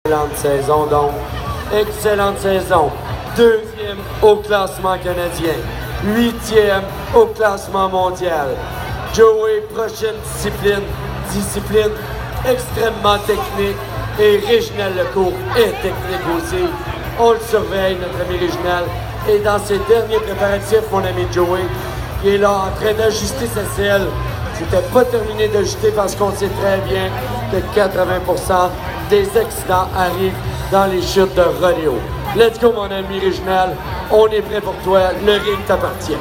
Excellente saison, donc. Excellente saison. 2e au classement canadien. 8e au classement mondial. Joey, prochaine discipline extrêmement technique. Et Réginald Lecourt est technique aussi. On le surveille, notre ami Réginald. Et dans ses derniers préparatifs, mon ami Joey, il est là en train d'ajuster sa selle. C'était pas terminé d'ajuster parce qu'on sait très bien que 80% des accidents arrivent dans les chutes de rodéo. Let's go, mon ami Réginald. On est prêt pour toi. Le ring t'appartient.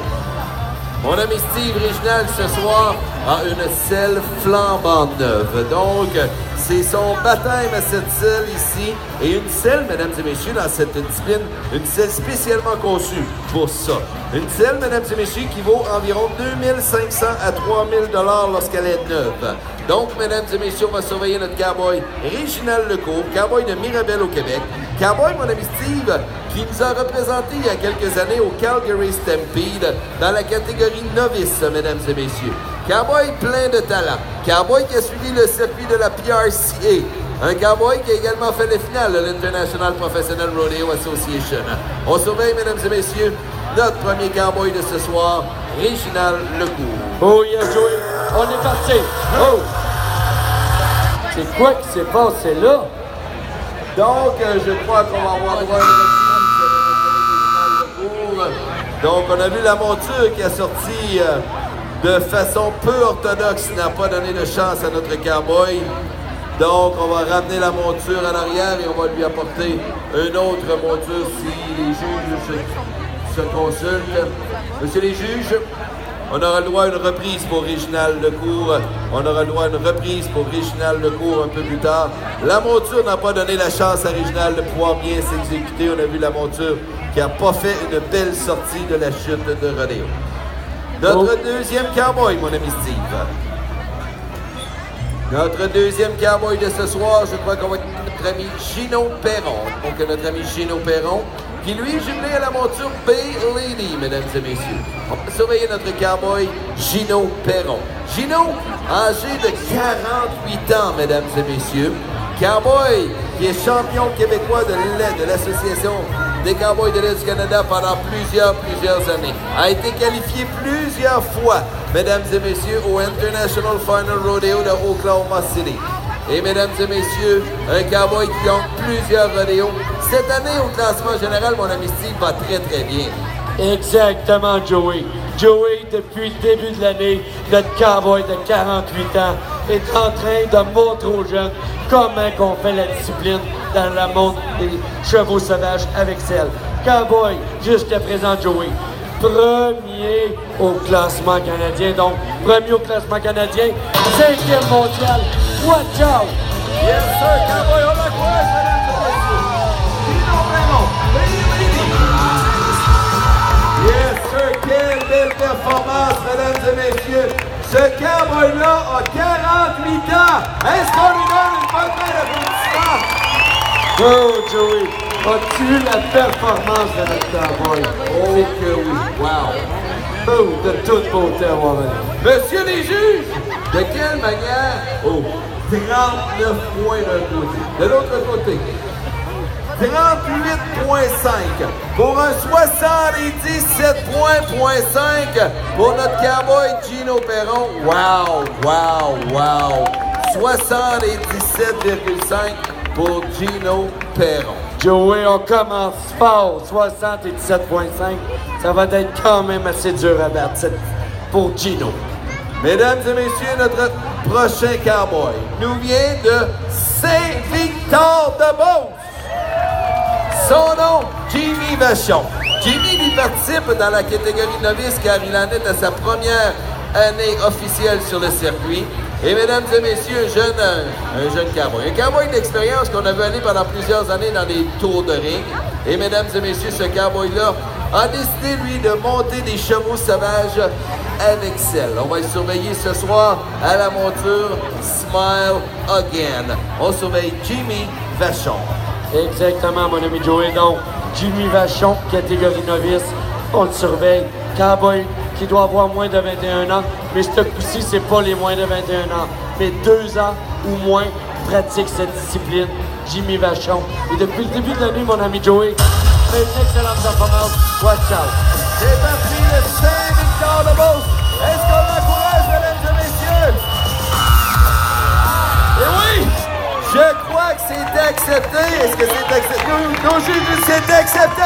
Mon ami Steve, Réginald, ce soir, a une selle flambant neuve. Donc, c'est son baptême à cette selle ici. Et une selle, mesdames et messieurs, dans cette discipline, une selle spécialement conçue pour ça. Une selle, mesdames et messieurs, qui vaut environ 2500 à 3000 $ lorsqu'elle est neuve. Donc, mesdames et messieurs, on va surveiller notre cowboy Réginald Lecourt, cowboy de Mirabel au Québec. Cowboy, mon ami Steve, qui nous a représenté il y a quelques années au Calgary Stampede dans la catégorie novice, mesdames et messieurs. Cowboy plein de talent. Cowboy qui a suivi le circuit de la PRCA. Un cowboy qui a également fait les finales de l'International Professional Rodeo Association. On surveille, mesdames et messieurs, notre premier cowboy de ce soir, Réginald Lecourt. Oh yeah, Joey, on est parti. Oh! C'est quoi qui s'est passé là? Donc, je crois qu'on va avoir droit à une Lecourt. Donc, on a vu la monture qui a sorti de façon peu orthodoxe, n'a pas donné de chance à notre cowboy. Donc, on va ramener la monture à l'arrière et on va lui apporter une autre monture si les juges se consultent. Monsieur les juges, on aura le droit à une reprise pour Réginald Lecourt. On aura le droit à une reprise pour Réginald Lecourt un peu plus tard. La monture n'a pas donné la chance à Réginald de pouvoir bien s'exécuter. On a vu la monture qui n'a pas fait une belle sortie de la chute de rodéo. Notre deuxième cowboy, mon ami Steve. Notre deuxième cowboy de ce soir, je crois qu'on va être notre ami Gino Perron. Donc, notre ami Gino Perron, qui lui est jumelé à la monture Bay Lady, mesdames et messieurs. On va surveiller notre cowboy Gino Perron. Gino, âgé de 48 ans, mesdames et messieurs. Cowboy, qui est champion québécois de l'Association des Cowboys de l'Est du Canada pendant plusieurs années. A été qualifié plusieurs fois, mesdames et messieurs, au International Final Rodeo de Oklahoma City. Et mesdames et messieurs, un cowboy qui gagne plusieurs rodéos. Cette année, au classement général, mon ami Steve va très bien. Exactement, Joey. Joey, depuis le début de l'année, notre cowboy de 48 ans, est en train de montrer aux jeunes comment qu'on fait la discipline dans la monte des chevaux sauvages avec selle. Cowboy, jusqu'à présent, Joey, premier au classement canadien. Donc, premier au classement canadien, 5e mondial. Watch out! Yes, sir, cowboy, on l'encourage, mesdames et messieurs. Gino Perron, yes, sir, quelle belle performance, mesdames et messieurs. Ce cowboy-là a 48 ans. Est-ce qu'on lui donne une bonne main d'applaudissement? Oh, Joey, as-tu vu la performance de notre cowboy? Oh que oui, wow. Oh, de toute beauté, woman. Monsieur les juges, de quelle manière? Oh, 39 points d'un côté. De l'autre côté, 38,5 pour un 77,5 pour notre cowboy Gino Perron. Wow. 77,5 pour Gino Perron. Joey, on commence fort, 77,5. Ça va être quand même assez dur à battre pour Gino. Mesdames et messieurs, notre prochain cowboy nous vient de Saint-Victor-de-Beauce. Son nom, Jimmy Vachon. Jimmy lui participe dans la catégorie novice car il en est à sa première année officielle sur le circuit. Et mesdames et messieurs, un jeune cowboy. Un cowboy d'expérience qu'on a vu aller pendant plusieurs années dans les tours de ring. Et mesdames et messieurs, ce cowboy-là a décidé, lui, de monter des chevaux sauvages avec selle. On va le surveiller ce soir à la monture Smile Again. On surveille Jimmy Vachon. Exactement, mon ami Joey. Donc, Jimmy Vachon, catégorie novice, on le surveille. Cowboy qui doit avoir moins de 21 ans, mais ce coup-ci, c'est pas les moins de 21 ans, mais 2 ans ou moins pratique cette discipline. Jimmy Vachon. Et depuis le début de l'année, mon ami Joey fait une excellente performance. Watch out. C'est parti, le 5 victoires de Beauce. Est-ce qu'on l'encourage, mesdames et messieurs? Et oui, je crois que c'est accepté. Est-ce que c'est accepté? Nos juges, c'est accepté!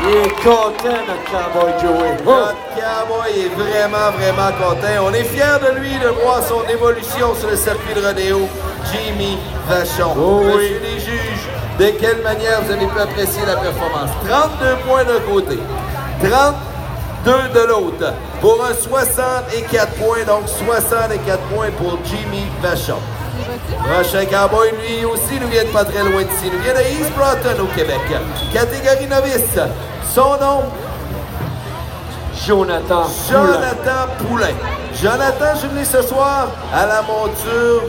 Il est content, notre cowboy Joey. Notre cowboy est vraiment, vraiment content. On est fiers de lui, de voir son évolution sur le circuit de rodéo. Jimmy Vachon. Oh, oui. Monsieur les juges, de quelle manière vous avez pu apprécier la performance? 32 points d'un côté, 32 de l'autre, pour un 64 points, donc 64 points pour Jimmy Vachon. Prochain cowboy, lui aussi, nous vient de pas très loin d'ici. Nous vient de East Broughton, au Québec. Catégorie novice. Son nom? Jonathan Poulain. Jonathan, jumelé ce soir à la monture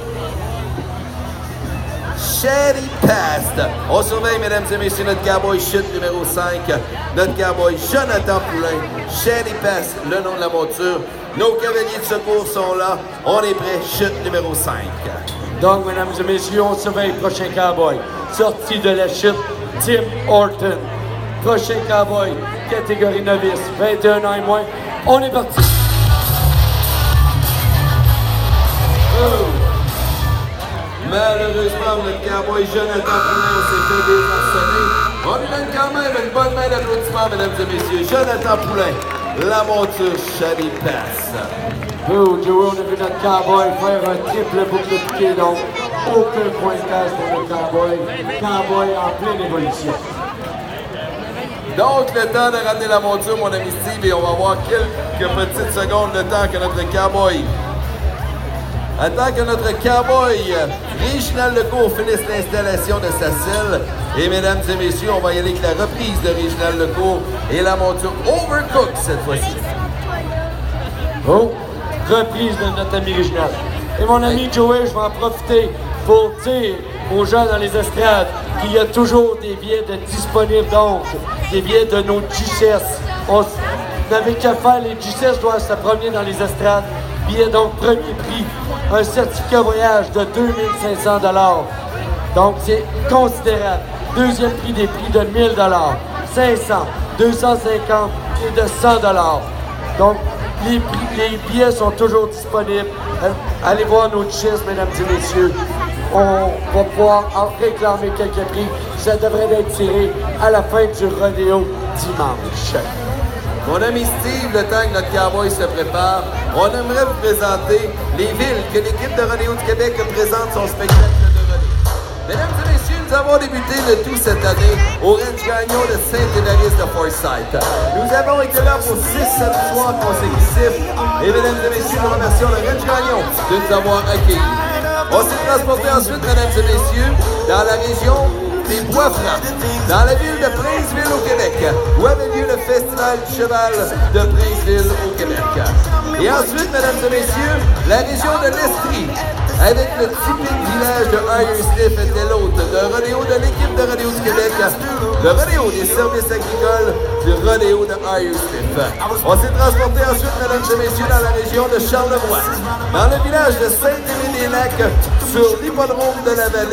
Sherry Past. On surveille, mesdames et messieurs, notre cowboy chute numéro 5. Notre cowboy Jonathan Poulain. Sherry Past, le nom de la monture. Nos cavaliers de secours sont là. On est prêts, chute numéro 5. Donc, mesdames et messieurs, on surveille le prochain cowboy. Sorti de la chute, Tim Horton. Prochain cowboy, catégorie novice, 21 ans et moins. On est parti. Oh. Malheureusement, notre cowboy Jonathan Poulain s'est fait désarçonner. On lui donne quand même une bonne main d'applaudissement, mesdames et messieurs. Jonathan Poulain, la monture Sherry Past. Oh, Joey, on a vu notre cowboy faire un triple boucle de piqué, donc aucun point de casse pour le cowboy. Cowboy en pleine évolution. Donc, le temps de ramener la monture, mon ami Steve, et on va voir quelques petites secondes le temps que notre cowboy. Attends que notre cowboy Réginald Lecourt finisse l'installation de sa selle. Et mesdames et messieurs, on va y aller avec la reprise de Réginald Lecourt et la monture Overcook cette fois-ci. Oh, reprise de notre ami Réginald. Et mon ami Joey, je vais en profiter pour dire aux gens dans les estrades qu'il y a toujours des billets de disponibles, donc des billets de nos duchesses. On n'avait qu'à faire, les duchesses doivent se promener dans les estrades. Billets donc premier prix, un certificat voyage de 2500 $. Donc c'est considérable. Deuxième prix, des prix de 1000 $, 500, 250 et de 100 $. Donc les billets sont toujours disponibles. Allez voir nos duchesses, mesdames et messieurs. On va pouvoir en réclamer quelques prix. Ça devrait être tiré à la fin du rodéo dimanche. Mon ami Steve, le temps que notre cowboy se prépare, on aimerait vous présenter les villes que l'équipe de rodéo du Québec présente son spectacle de rodéo. Mesdames et messieurs, nous avons débuté le tout cette année au Ranch Gagnon de Saint-Évariste de Forsyth. Nous avons été là pour 6 soirs consécutifs. Et mesdames et messieurs, nous remercions le Ranch Gagnon de nous avoir accueillis. On s'est transporté ensuite, mesdames et messieurs, dans la région des Bois-Francs, dans la ville de Princeville au Québec, où avait lieu le Festival du Cheval de Princeville au Québec. Et ensuite, mesdames et messieurs, la région de l'Estrie, avec le typique village de Ironstiff était l'hôte de rodéo de l'équipe de rodéo du Québec, le rodéo des services agricoles du rodéo de Ironstiff. On s'est transporté ensuite, mesdames et messieurs, dans la région de Charlevoix, dans le village de Saint-Denis-des-Lacs, sur l'hippodrome de la Vallée.